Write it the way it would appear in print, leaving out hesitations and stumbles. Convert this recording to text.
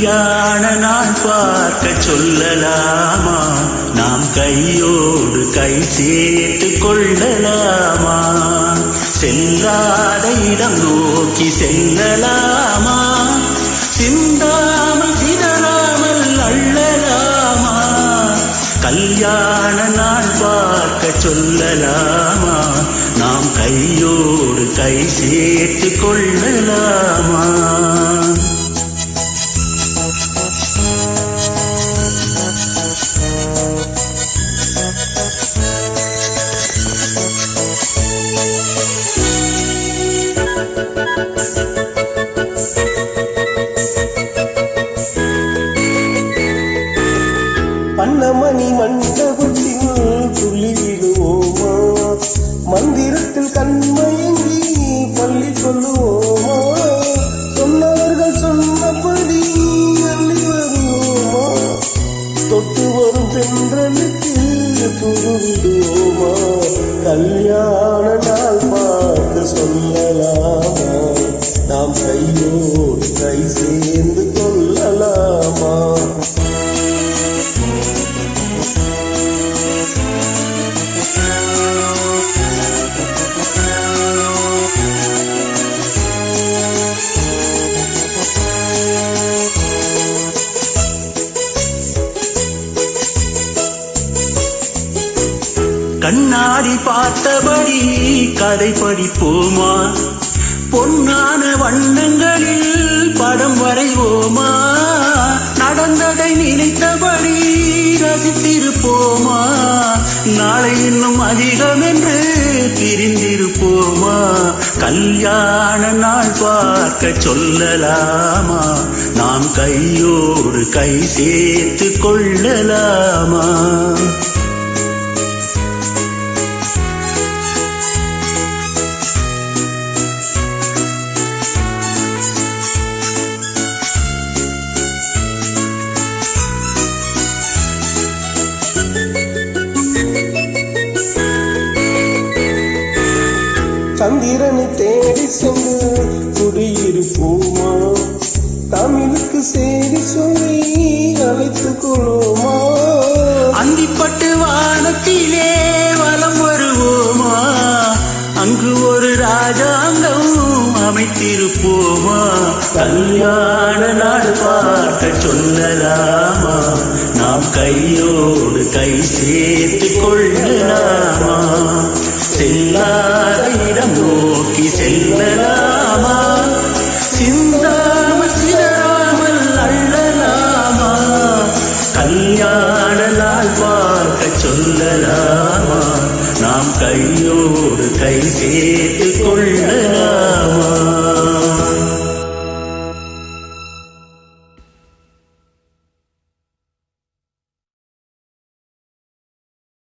கல்யாண நாள் பார்க்க சொல்லலாமா? நாம் கையோடு கை சேர்த்து கொள்ளலாமா? செல்லாத இடம் நோக்கி செல்லலாமா? சிந்தாமல் சிதறாமல் அள்ளலாமா? கல்யாண நாள் பார்க்க சொல்லலாமா? நாம் கையோடு கை சேர்த்து கொள்ளலாமா? பண்ணமணி மண்டபத்தில் துள்ளி விடுவோமா? மந்திரத்தில் கண்மயங்கி பள்ளி சொல்லுவோமா? சொன்னவர்கள் சொன்னபடி அள்ளி வருவோமா? தொட்டு வரும் தென்றலுக்கு துருவிடுவோமா? கல்யாண நாள் பார்த்து சொல்லலாமா? நாம் கையோடு கை சேர்ந்து கொள்ளலாமா? கண்ணாடி பார்த்தபடி கதை படிப்போமா? பொன்னான வண்ணங்களில் படம் வரைவோமா? நடந்ததை நினைத்தபடி ரசித்திருப்போமா? நாளை இன்னும் அதிகம் என்று பிரிந்திருப்போமா? கல்யாண நாள் பார்க்க சொல்லலாமா? நாம் கையோடு கை சேர்த்து கொள்ளலாமா? சந்திரனை தேடி சென்று குடியிருப்போமா? தமிழுக்கு சேரி சொல்லி அழைத்துக் கொள்வோமா? அந்திப்பட்டு வானத்திலே வலம் வருவோமா? அங்கு ஒரு ராஜாங்கம் அமைத்திருப்போமா? கல்யாண நாள் பார்க்க சொல்லலாமா? நாம் கையோடு கை சேர்த்து கொள்ளலாமா? செல்லாத இடம் நோக்கி செல்லலாமா? சிந்தாமல் சிதறாமல் அள்ளலாமா? கல்யாண நாள் பார்க்க சொல்லலாமா? நாம் கையோடு கை சேர்த்து கொள்ளலாமா?